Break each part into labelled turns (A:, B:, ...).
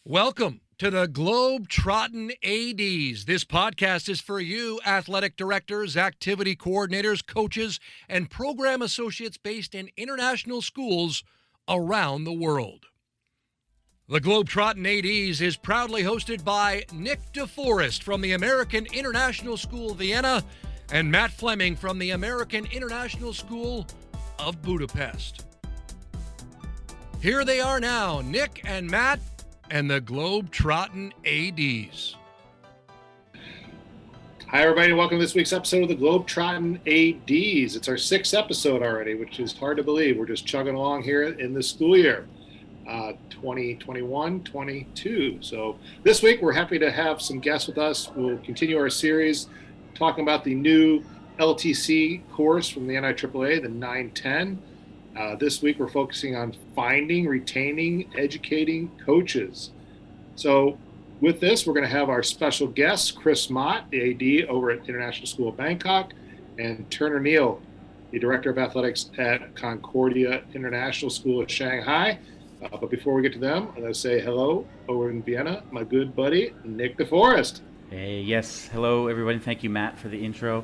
A: Welcome to the Globetrottin ADs. This podcast is for you, athletic directors, activity coordinators, coaches, and program associates based in international schools around the world. The Globetrottin ADs is proudly hosted by Nick DeForest from the American International School Vienna and Matt Fleming from the American International School of Budapest. Here they are now, Nick and Matt and the Globetrottin ADs.
B: Hi, everybody. Welcome to this week's episode of the Globetrottin ADs. It's our sixth episode already, which is hard to believe. We're just chugging along here in the school year, 2021-22. So this week, we're happy to have some guests with us. We'll continue our series talking about the new LTC course from the NIAAA, the 910. This week, we're focusing on finding, retaining, educating coaches. So with this, we're going to have our special guests, Chris Mott, the AD over at International School Bangkok, and Turner Neal, the Director of Athletics at Concordia International School of Shanghai. But before we get to them, I'm going to say hello over in Vienna, my good buddy, Nick DeForest.
C: Hey, yes. Hello, everybody. Thank you, Matt, for the intro.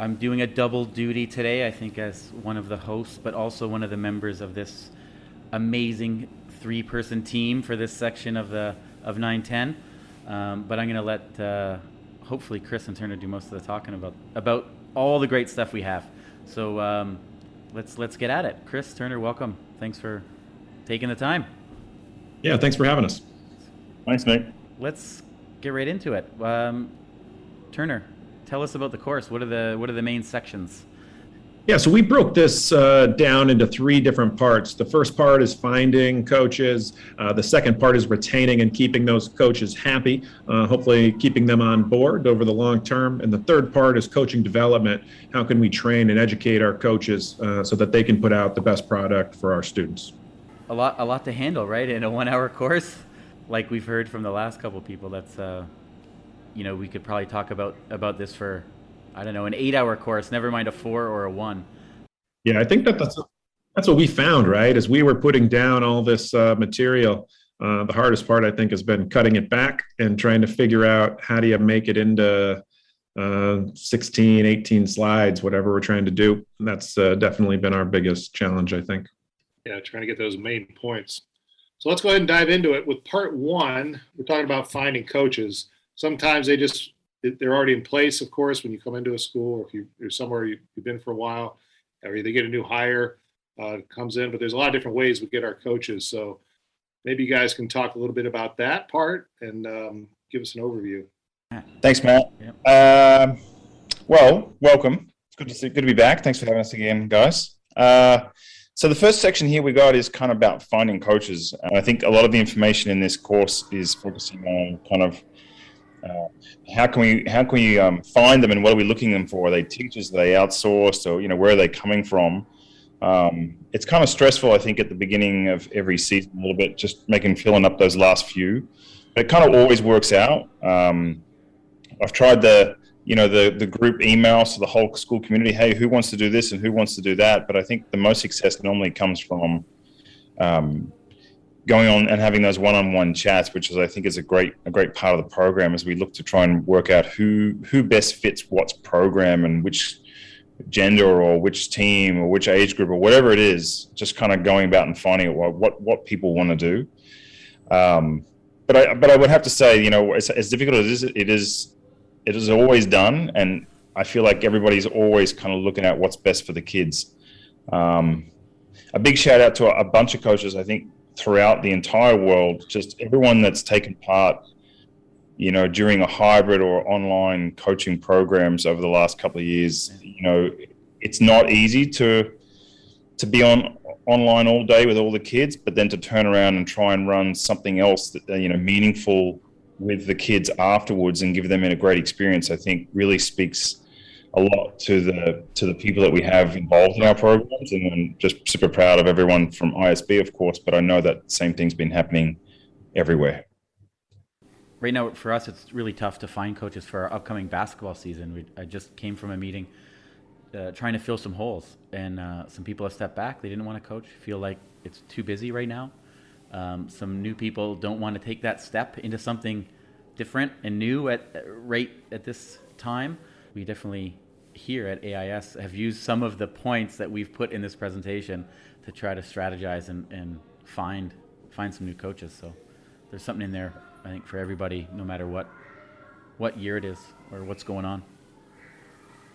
C: I'm doing a double duty today, I think, as one of the hosts, but also one of the members of this amazing three-person team for this section of 910. But I'm going to let, hopefully, Chris and Turner do most of the talking about all the great stuff we have. So let's get at it. Chris, Turner, welcome. Thanks for taking the time.
D: Yeah, thanks for having us.
E: Thanks, Nick.
C: Let's get right into it. Turner, tell us about the course. What are the main sections?
D: Yeah, so we broke this down into three different parts. The first part is finding coaches. The second part is retaining and keeping those coaches happy, hopefully keeping them on board over the long term. And the third part is coaching development. How can we train and educate our coaches so that they can put out the best product for our students?
C: A lot to handle, right? In a 1 hour course, like we've heard from the last couple of people. That's we could probably talk about this for, I don't know, an 8 hour course, never mind a 4 or a 1.
D: Yeah, I think that's what we found, right? As we were putting down all this material, the hardest part, I think, has been cutting it back and trying to figure out how do you make it into 16, 18 slides, whatever we're trying to do. And that's definitely been our biggest challenge, I think.
B: Yeah, trying to get those main points. So let's go ahead and dive into it. With part one, we're talking about finding coaches. Sometimes they're already in place, of course, when you come into a school, or if you're somewhere you've been for a while, or they get a new hire comes in, but there's a lot of different ways we get our coaches. So maybe you guys can talk a little bit about that part and give us an overview.
E: Thanks, Matt.
C: Yep.
E: Well, welcome. It's good to be back. Thanks for having us again, guys. So the first section here we got is kind of about finding coaches. And I think a lot of the information in this course is focusing on kind of how can we find them, and what are we looking them for? Are they teachers? Are they outsourced? Or where are they coming from? It's kind of stressful, I think, at the beginning of every season a little bit, just filling up those last few. But it kind of always works out. I've tried the group emails to the whole school community. Hey, who wants to do this and who wants to do that? But I think the most success normally comes from going on and having those one-on-one chats, which I think is a great part of the program, as we look to try and work out who best fits what's program and which gender or which team or which age group or whatever it is. Just kind of going about and finding out what people want to do. But I would have to say, as difficult as it is always done, and I feel like everybody's always kind of looking at what's best for the kids. A big shout out to a bunch of coaches, I think, throughout the entire world, just everyone that's taken part, during a hybrid or online coaching programs over the last couple of years. It's not easy to be online all day with all the kids, but then to turn around and try and run something else that, meaningful with the kids afterwards and give them a great experience, I think really speaks a lot to the people that we have involved in our programs. And I'm just super proud of everyone from ISB, of course, but I know that same thing's been happening everywhere.
C: Right now, for us, it's really tough to find coaches for our upcoming basketball season. I just came from a meeting trying to fill some holes, and some people have stepped back. They didn't want to coach, feel like it's too busy right now. Some new people don't want to take that step into something different and new right at this time. We definitely here at AIS have used some of the points that we've put in this presentation to try to strategize and find some new coaches. So there's something in there, I think, for everybody, no matter what year it is or what's going on.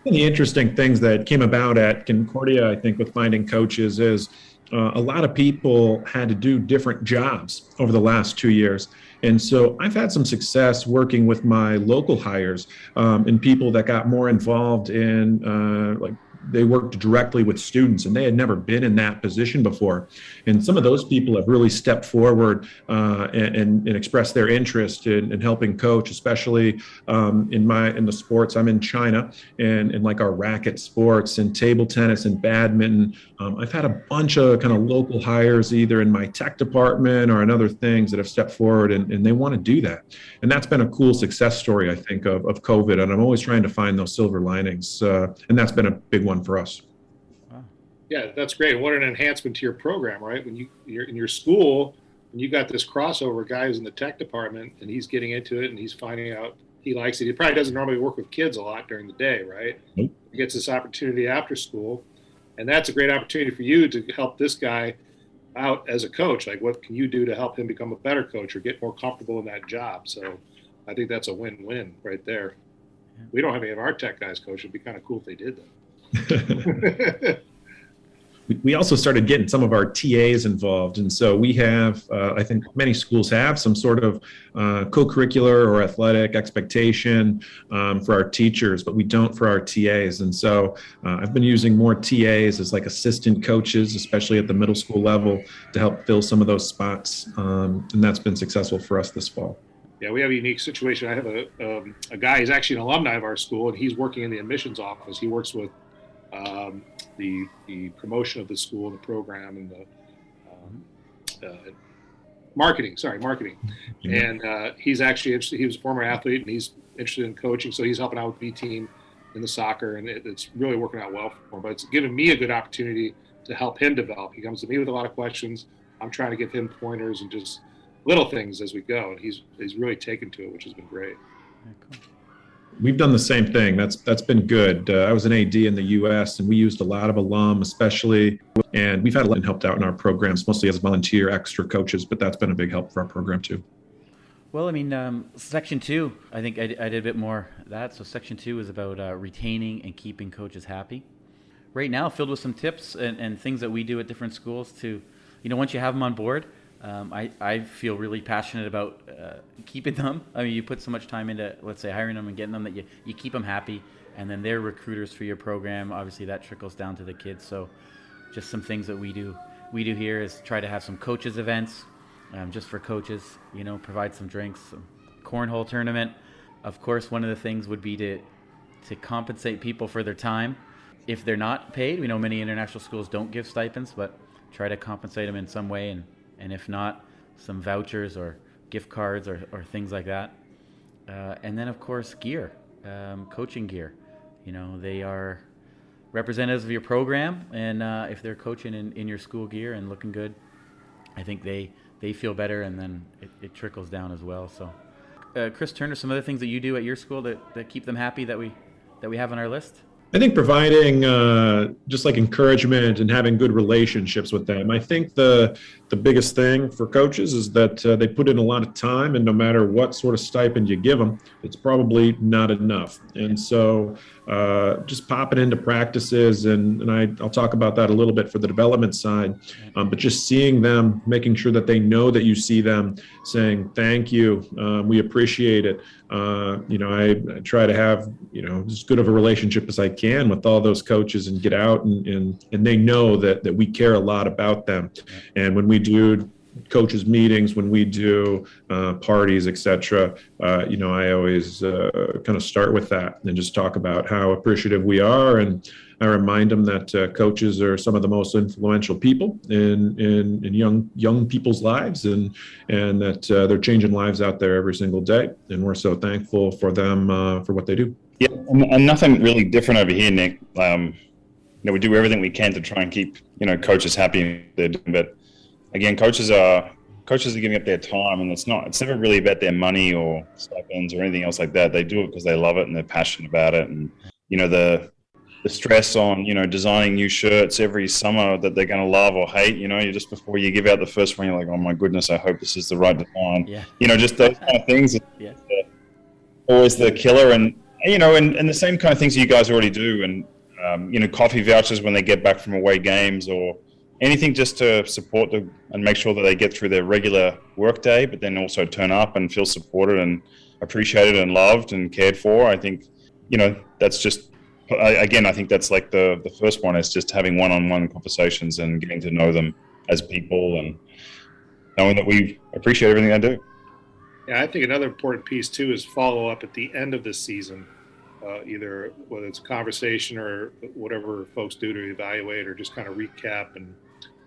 D: One of the interesting things that came about at Concordia, I think, with finding coaches is a lot of people had to do different jobs over the last 2 years. And so I've had some success working with my local hires and people that got more involved in they worked directly with students, and they had never been in that position before. And some of those people have really stepped forward and expressed their interest in helping coach, especially in the sports. I'm in China, and in like our racket sports and table tennis and badminton. I've had a bunch of kind of local hires, either in my tech department or in other things, that have stepped forward and they want to do that. And that's been a cool success story, I think, of COVID. And I'm always trying to find those silver linings. And that's been a big one for us.
C: Wow.
B: Yeah, that's great. What an enhancement to your program, right? When you're in your school, and you got this crossover guy who's in the tech department, and he's getting into it, and he's finding out he likes it. He probably doesn't normally work with kids a lot during the day, right?
D: Nope.
B: He gets this opportunity after school, and that's a great opportunity for you to help this guy out as a coach. Like, what can you do to help him become a better coach or get more comfortable in that job? So I think that's a win-win right there.
C: Yeah.
B: We don't have any of our tech guys coach. It'd be kind of cool if they did that.
D: We also started getting some of our TAs involved. And so we have, I think many schools have some sort of co-curricular or athletic expectation for our teachers, but we don't for our TAs. And so I've been using more TAs as like assistant coaches, especially at the middle school level, to help fill some of those spots. And that's been successful for us this fall.
B: Yeah, we have a unique situation. I have a guy, he's actually an alumni of our school, and he's working in the admissions office. He works with the promotion of the school, the program, and the marketing.
D: Mm-hmm.
B: And he's actually interested. He was a former athlete, and he's interested in coaching. So he's helping out with B team in the soccer, and it's really working out well for him. But it's given me a good opportunity to help him develop. He comes to me with a lot of questions. I'm trying to give him pointers and just little things as we go, and he's really taken to it, which has been great.
C: Yeah, cool.
D: We've done the same thing. That's been good. I was an AD in the U.S. and we used a lot of alum, especially, and we've had a lot helped out in our programs, mostly as volunteer extra coaches, but that's been a big help for our program too.
C: Well, I mean, Section 2, I think I did a bit more of that. So Section 2 is about retaining and keeping coaches happy. Right now, filled with some tips and things that we do at different schools to, once you have them on board, I feel really passionate about keeping them. I mean, you put so much time into, let's say, hiring them and getting them that you keep them happy, and then they're recruiters for your program. Obviously, that trickles down to the kids. So just some things that we do here is try to have some coaches events just for coaches, provide some drinks, some cornhole tournament. Of course, one of the things would be to compensate people for their time. If they're not paid, we know many international schools don't give stipends, but try to compensate them in some way, and if not, some vouchers or gift cards or things like that. And then, of course, gear, coaching gear. They are representatives of your program, and if they're coaching in your school gear and looking good, I think they feel better, and then it trickles down as well. So, Chris Turner, some other things that you do at your school that keep them happy that we have on our list?
D: I think providing just like encouragement and having good relationships with them. I think the biggest thing for coaches is that they put in a lot of time, and no matter what sort of stipend you give them, it's probably not enough. And so just popping into practices, and I'll talk about that a little bit for the development side, but just seeing them, making sure that they know that you see them, saying thank you, we appreciate it. I try to have as good of a relationship as I can with all those coaches, and get out and they know that we care a lot about them. And when we do coaches meetings, when we do parties, etc., I always kind of start with that and just talk about how appreciative we are, and I remind them that coaches are some of the most influential people in young people's lives, and that they're changing lives out there every single day, and we're so thankful for them for what they do.
E: Yeah, and nothing really different over here, Nick. We do everything we can to try and keep coaches happy. But again, coaches are coaches are giving up their time, and it's never really about their money or stipends or anything else like that. They do it because they love it and they're passionate about it. And the stress on designing new shirts every summer that they're going to love or hate. You just before you give out the first one, you're like, oh my goodness, I hope this is the right design.
C: Yeah.
E: Just those kind of things.
C: Yeah.
E: Always the killer, and and the same kind of things you guys already do, and coffee vouchers when they get back from away games or anything just to support them and make sure that they get through their regular work day, but then also turn up and feel supported and appreciated and loved and cared for. I think, that's just, again, I think that's like the first one is just having one-on-one conversations and getting to know them as people and knowing that we appreciate everything they do.
B: Yeah, I think another important piece too is follow up at the end of the season, either whether it's a conversation or whatever folks do to evaluate or just kind of recap and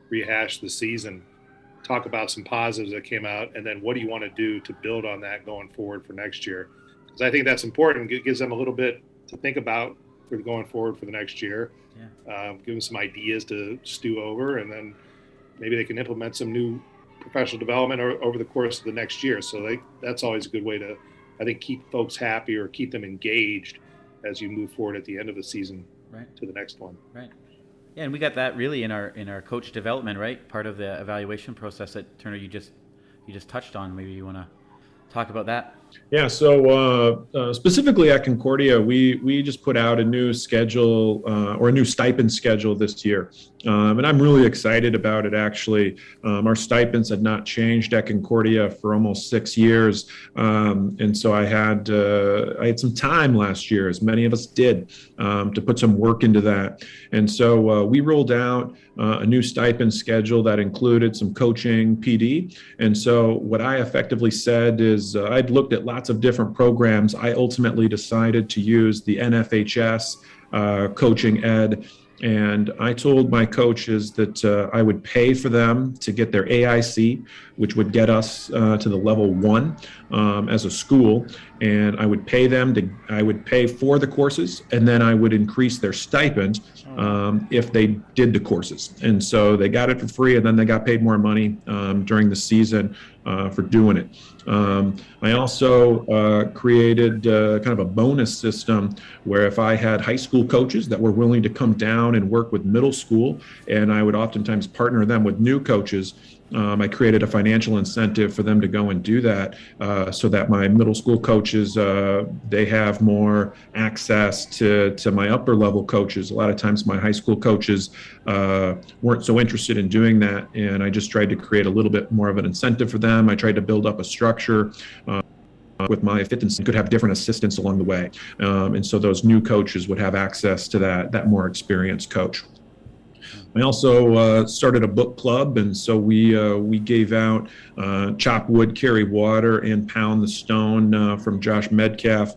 B: rehash the season, talk about some positives that came out, and then what do you want to do to build on that going forward for next year? Because I think that's important. It gives them a little bit to think about for going forward for the next year. Give them some ideas to stew over, and then maybe they can implement some new professional development over the course of the next year. So that's always a good way to, I think, keep folks happy or keep them engaged as you move forward at the end of the season to the next one.
C: Right. Yeah, and we got that really in our coach development, right? Part of the evaluation process that Turner you just touched on. Maybe you want to talk about that.
D: Yeah, so specifically at Concordia, we just put out a new schedule or a new stipend schedule this year. And I'm really excited about it, actually. Our stipends had not changed at Concordia for almost 6 years. And so I had some time last year, as many of us did, to put some work into that. And so we rolled out a new stipend schedule that included some coaching PD. And so what I effectively said is I'd looked at lots of different programs. I ultimately decided to use the NFHS coaching ed. And I told my coaches that I would pay for them to get their AIC, which would get us to the level 1 as a school. And I would pay for the courses, and then I would increase their stipend if they did the courses. And so they got it for free, and then they got paid more money during the season for doing it. I also created kind of a bonus system where if I had high school coaches that were willing to come down and work with middle school, and I would oftentimes partner them with new coaches, I created a financial incentive for them to go and do that so that my middle school coaches, they have more access to my upper level coaches. A lot of times my high school coaches weren't so interested in doing that, and I just tried to create a little bit more of an incentive for them. I tried to build up a structure with my fitness and could have different assistants along the way. And so those new coaches would have access to that more experienced coach. I also started a book club, and so we gave out Chop Wood, Carry Water, and Pound the Stone from Josh Medcalf.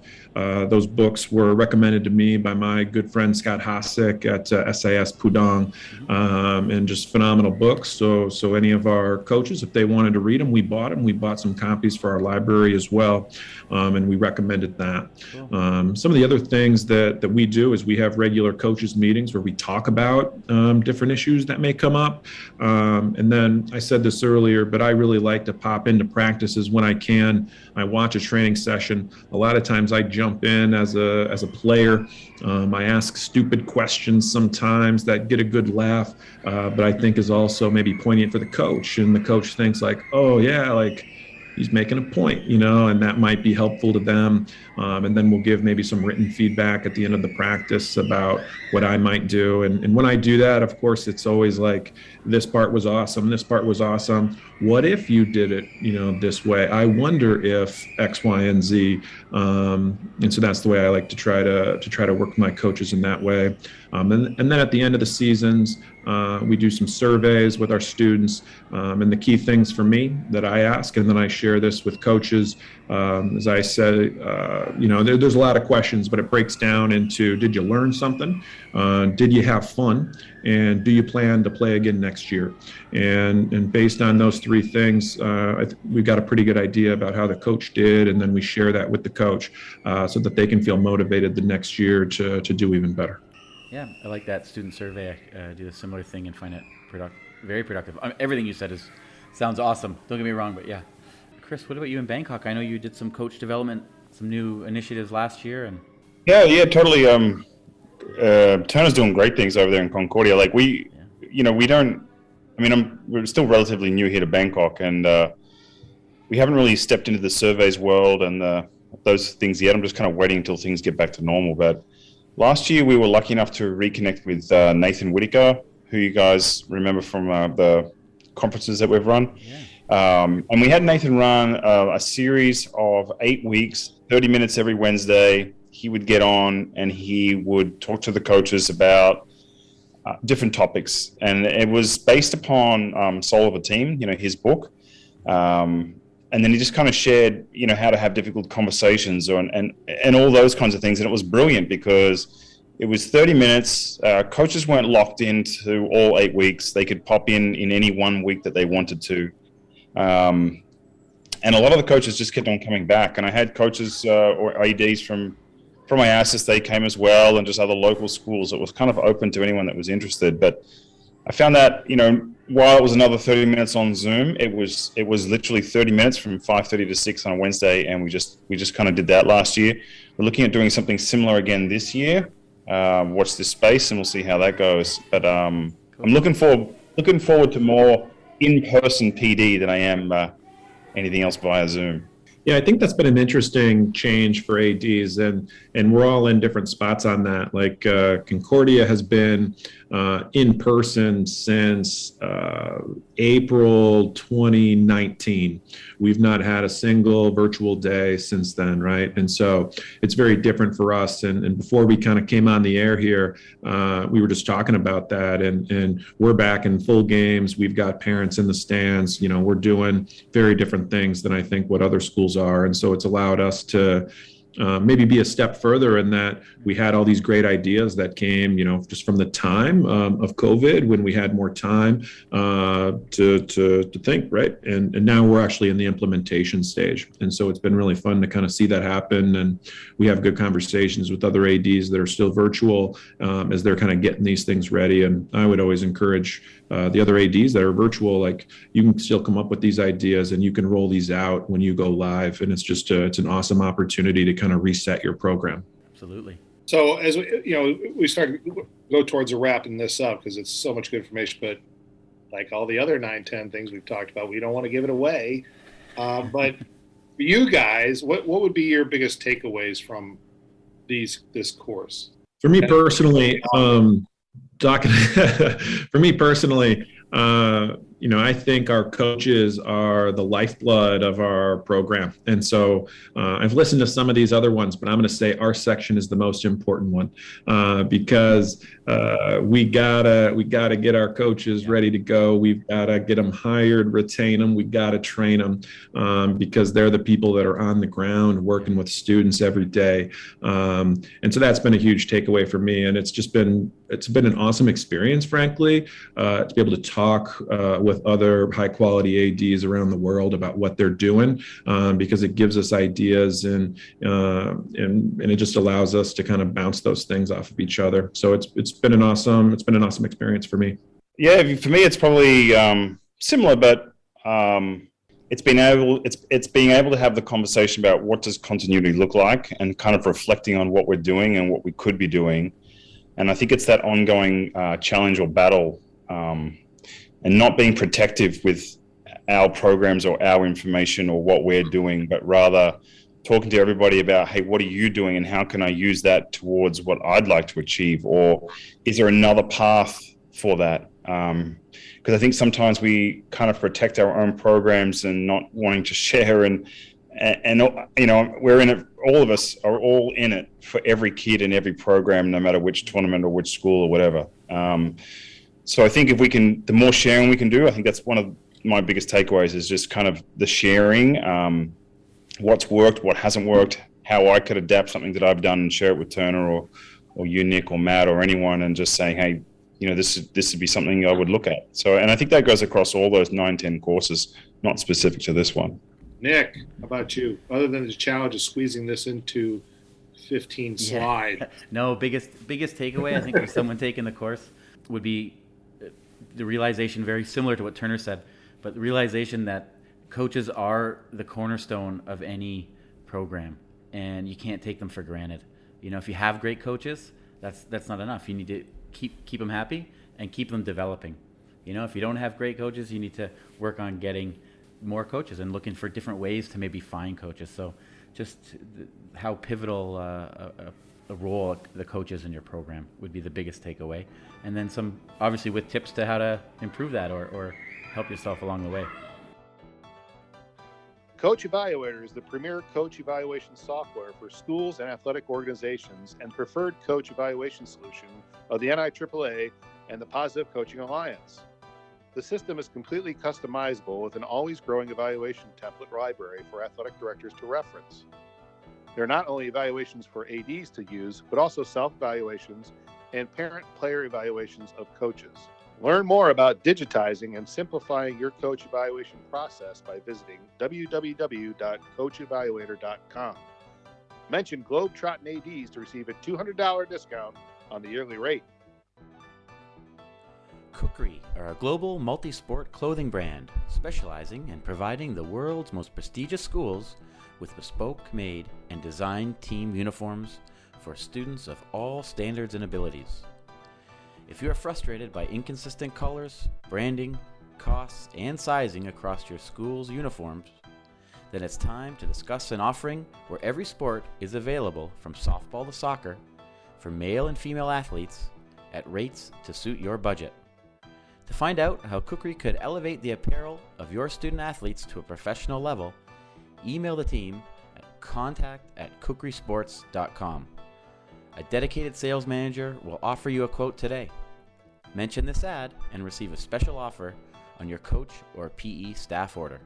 D: Those books were recommended to me by my good friend Scott Hosick at SAS Pudong, and just phenomenal books. So any of our coaches, if they wanted to read them, we bought them. We bought some copies for our library as well, and we recommended that. Cool. Some of the other things that we do is we have regular coaches meetings where we talk about different issues that may come up. And then I said this earlier, but I really like to pop into practices when I can. I watch a training session. A lot of times I jump in as a player. I ask stupid questions sometimes that get a good laugh, but I think is also maybe poignant for the coach. And the coach thinks like, oh yeah, like he's making a point, and that might be helpful to them. And then we'll give maybe some written feedback at the end of the practice about what I might do. And when I do that, of course, it's always like, this part was awesome. This part was awesome. What if you did it, this way? I wonder if X, Y, and Z. And so that's the way I like to try to work with my coaches in that way. And then at the end of the seasons, we do some surveys with our students. And the key things for me that I ask, and then I share this with coaches, as I said, there's a lot of questions, but it breaks down into, did you learn something? Did you have fun? And do you plan to play again next year? And based on those three things, we've got a pretty good idea about how the coach did, and then we share that with the coach so that they can feel motivated the next year to do even better.
C: Yeah, I like that student survey. I do a similar thing and find it very productive. Everything you said is Sounds awesome. Don't get me wrong, but yeah. Chris, what about you in Bangkok? I know you did some coach development, some new initiatives last year, and
E: Yeah, totally. Turner's doing great things over there in Concordia. Like we don't. I mean, we're still relatively new here to Bangkok, and we haven't really stepped into the surveys world and those things yet. I'm just kind of waiting until things get back to normal. But last year, we were lucky enough to reconnect with Nathan Whitaker, who you guys remember from the conferences that we've run.
C: yeah.
E: And we had Nathan run a series of 8 weeks, 30 minutes every Wednesday. He would get on and he would talk to the coaches about different topics. And it was based upon Soul of a Team, his book. And then he just kind of shared, how to have difficult conversations and all those kinds of things. And it was brilliant because it was 30 minutes. Coaches weren't locked into all 8 weeks. They could pop in any 1 week that they wanted to. And a lot of the coaches just kept on coming back. And I had coaches or ADs from IASIS, they came as well, and just other local schools. It was kind of open to anyone that was interested. But I found that, while it was another 30 minutes on Zoom, it was literally 30 minutes from 5:30 to 6 on a Wednesday, and we just kind of did that last year. We're looking at doing something similar again this year. Watch this space, and we'll see how that goes. But I'm looking forward to more in-person PD than I am anything else via Zoom.
D: Yeah, I think that's been an interesting change for ADs, and we're all in different spots on that. Like Concordia has been in person since April 2019. We've not had a single virtual day since then, right? And so it's very different for us. And before we kind of came on the air here, we were just talking about that, and we're back in full games. We've got parents in the stands. We're doing very different things than I think what other schools are. And so it's allowed us to maybe be a step further in that we had all these great ideas that came, just from the time of COVID when we had more time to think, right? And now we're actually in the implementation stage. And so it's been really fun to kind of see that happen. And we have good conversations with other ADs that are still virtual as they're kind of getting these things ready. And I would always encourage the other ADs that are virtual, like you can still come up with these ideas and you can roll these out when you go live. And it's just it's an awesome opportunity to kind of reset your program.
C: Absolutely.
B: So as we start to go towards a wrapping this up because it's so much good information, but like all the other 9-10 things we've talked about, we don't want to give it away. But for you guys, what would be your biggest takeaways from this course?
D: For me personally, I think our coaches are the lifeblood of our program. And so I've listened to some of these other ones, but I'm going to say our section is the most important one because we gotta get our coaches ready to go. We've got to get them hired, retain them. We got to train them because they're the people that are on the ground working with students every day. And so that's been a huge takeaway for me. And it's been an awesome experience, frankly, to be able to talk with other high quality ADs around the world about what they're doing, because it gives us ideas and it just allows us to kind of bounce those things off of each other. So it's been an awesome experience for me.
E: Yeah, for me it's probably similar, but it's being able to have the conversation about what does continuity look like and kind of reflecting on what we're doing and what we could be doing. And I think it's that ongoing challenge or battle, and not being protective with our programs or our information or what we're doing, but rather talking to everybody about, hey, what are you doing and how can I use that towards what I'd like to achieve? Or is there another path for that? Because I think sometimes we kind of protect our own programs and not wanting to share and we're in it. All of us are all in it for every kid in every program, no matter which tournament or which school or whatever. So I think if we can, the more sharing we can do, I think that's one of my biggest takeaways is just kind of the sharing, what's worked, what hasn't worked, how I could adapt something that I've done and share it with Turner or you, Nick, or Matt, or anyone, and just saying, hey, this would be something I would look at. So, and I think that goes across all those 9-10 courses, not specific to this one.
B: Nick, how about you? Other than the challenge of squeezing this into 15 slides.
C: Yeah. No, biggest takeaway I think for someone taking the course would be the realization, very similar to what Turner said, but the realization that coaches are the cornerstone of any program, and you can't take them for granted. If you have great coaches, that's not enough. You need to keep them happy and keep them developing. If you don't have great coaches, you need to work on getting more coaches and looking for different ways to maybe find coaches. So just how pivotal a role the coach is in your program would be the biggest takeaway. And then some, obviously, with tips to how to improve that or help yourself along the way.
F: Coach Evaluator is the premier coach evaluation software for schools and athletic organizations and preferred coach evaluation solution of the NIAAA and the Positive Coaching Alliance. The system is completely customizable with an always growing evaluation template library for athletic directors to reference. There are not only evaluations for ADs to use, but also self-evaluations and parent-player evaluations of coaches. Learn more about digitizing and simplifying your coach evaluation process by visiting www.coachevaluator.com. Mention Globetrottin ADs to receive a $200 discount on the yearly rate.
C: Kukri are a global multi-sport clothing brand specializing in providing the world's most prestigious schools with bespoke-made and designed team uniforms for students of all standards and abilities. If you are frustrated by inconsistent colors, branding, costs, and sizing across your school's uniforms, then it's time to discuss an offering where every sport is available from softball to soccer for male and female athletes at rates to suit your budget. To find out how Kukri could elevate the apparel of your student athletes to a professional level, email the team at contact@kukrisports.com. A dedicated sales manager will offer you a quote today. Mention this ad and receive a special offer on your coach or PE staff order.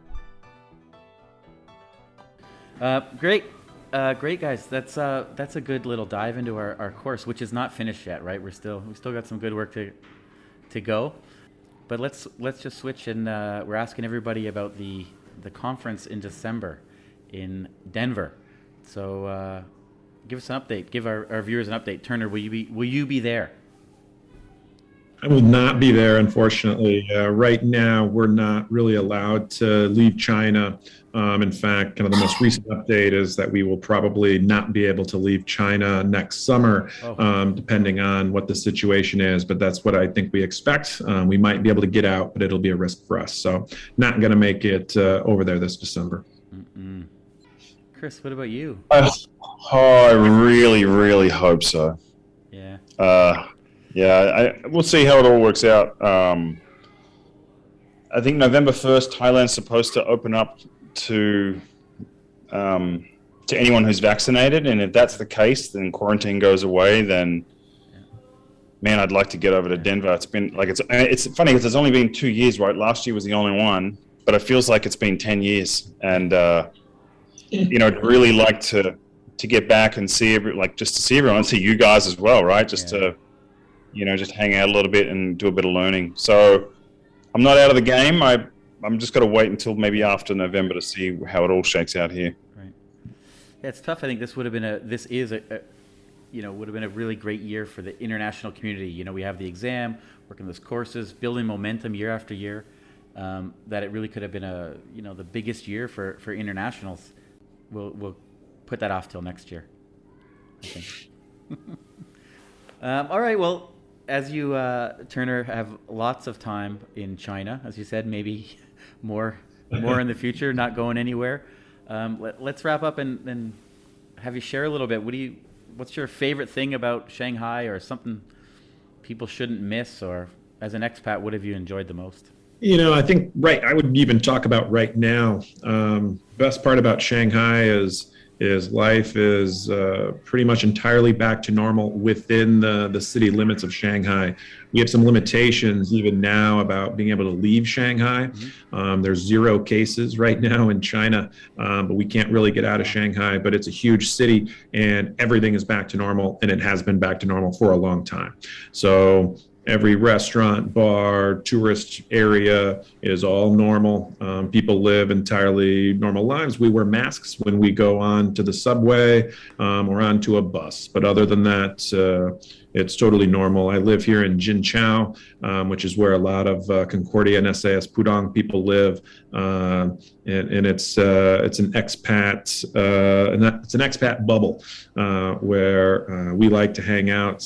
C: Great guys. That's a good little dive into our course, which is not finished yet, right? We still got some good work to go. But let's just switch, and we're asking everybody about the conference in December in Denver. So give us an update. Give our viewers an update. Turner, will you be there?
D: I will not be there, unfortunately. Right now, we're not really allowed to leave China. In fact, kind of the most recent update is that we will probably not be able to leave China next summer, depending on what the situation is. But that's what I think we expect. We might be able to get out, but it'll be a risk for us. So not going to make it over there this December.
C: Mm-mm. Chris, what about you?
E: I really, really hope so.
C: Yeah.
E: We'll see how it all works out. I think November 1st, Thailand's supposed to open up to anyone who's vaccinated, and if that's the case, then quarantine goes away. Then, man, I'd like to get over to Denver. It's been like it's funny because it's only been 2 years, right? Last year was the only one, but it feels like it's been 10 years, and I'd really like to get back and see just to see everyone, see you guys as well, right? Just to just hang out a little bit and do a bit of learning. So I'm not out of the game. I'm just got to wait until maybe after November to see how it all shakes out here.
C: Right. Yeah, it's tough. I think this would have been a really great year for the international community. We have the exam, working those courses, building momentum year after year. That it really could have been the biggest year for internationals. We'll put that off till next year, I think. All right. Well, as you, Turner, have lots of time in China, as you said, maybe more in the future, not going anywhere. Let's wrap up and have you share a little bit. What's your favorite thing about Shanghai, or something people shouldn't miss, or as an expat, what have you enjoyed the most?
D: I think I would even talk about right now. Best part about Shanghai is life is pretty much entirely back to normal within the city limits of Shanghai. We have some limitations even now about being able to leave Shanghai. Mm-hmm. There's 0 cases right now in China, but we can't really get out of Shanghai. But it's a huge city, and everything is back to normal, and it has been back to normal for a long time. So Every restaurant, bar, tourist area is all normal. People live entirely normal lives. We wear masks when we go on to the subway or onto a bus. But other than that, it's totally normal. I live here in Jinchao, which is where a lot of Concordia and SAS Pudong people live. And it's an expat bubble where we like to hang out.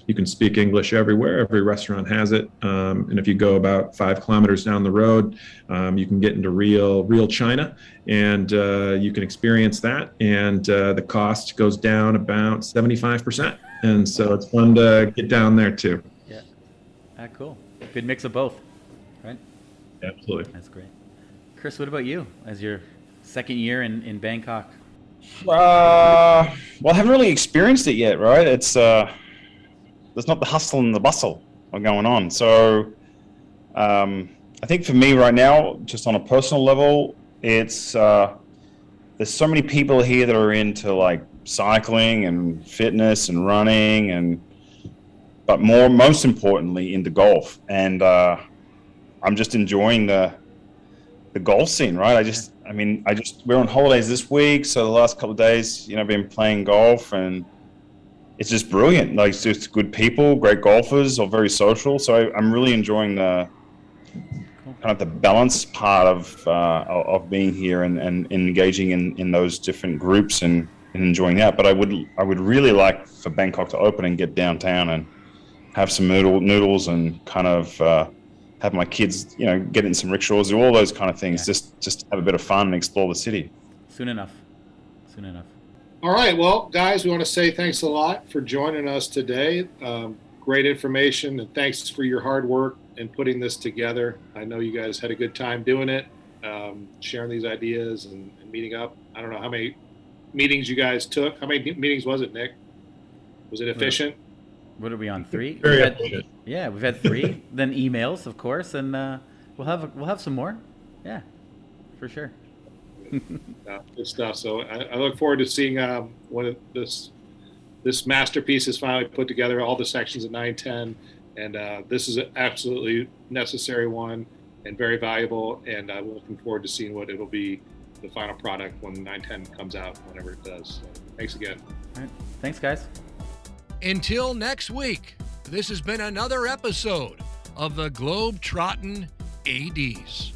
D: You can speak English everywhere. Every restaurant has it. And if you go about 5 kilometers down the road, you can get into real China, and you can experience that. And the cost goes down about 75%. And so it's fun to get down there too.
C: Yeah. Cool. Good mix of both, right?
D: Absolutely.
C: That's great. Chris, what about you as your second year in Bangkok?
E: Well, I haven't really experienced it yet, right? It's there's not the hustle and the bustle going on. So I think for me right now, just on a personal level, it's there's so many people here that are into like cycling and fitness and running, but most importantly into golf. And I'm just enjoying the golf scene, right? We're on holidays this week, so the last couple of days, been playing golf, and it's just brilliant. Like, it's just good people, great golfers, or very social. So I'm really enjoying the kind of the balance part of being here and engaging in those different groups and enjoying that. But I would really like for Bangkok to open and get downtown and have some noodles and kind of have my kids, get in some rickshaws, do all those kind of things, just have a bit of fun and explore the city.
C: Soon enough.
B: All right. Well, guys, we want to say thanks a lot for joining us today. Great information, and thanks for your hard work in putting this together. I know you guys had a good time doing it, sharing these ideas and meeting up. I don't know how many meetings you guys took. How many meetings was it, Nick? Was it efficient?
C: What are we on, 3?
D: Very efficient.
C: Yeah, we've had 3. Then emails, of course, and we'll have some more. Yeah, for sure.
B: Good stuff. So I look forward to seeing when this masterpiece is finally put together, all the sections of 910, and this is an absolutely necessary one and very valuable, and I'm looking forward to seeing what it'll be, the final product, when 910 comes out, whenever it does. So, thanks again.
C: All right. Thanks, guys.
A: Until next week, this has been another episode of the Globetrottin ADs.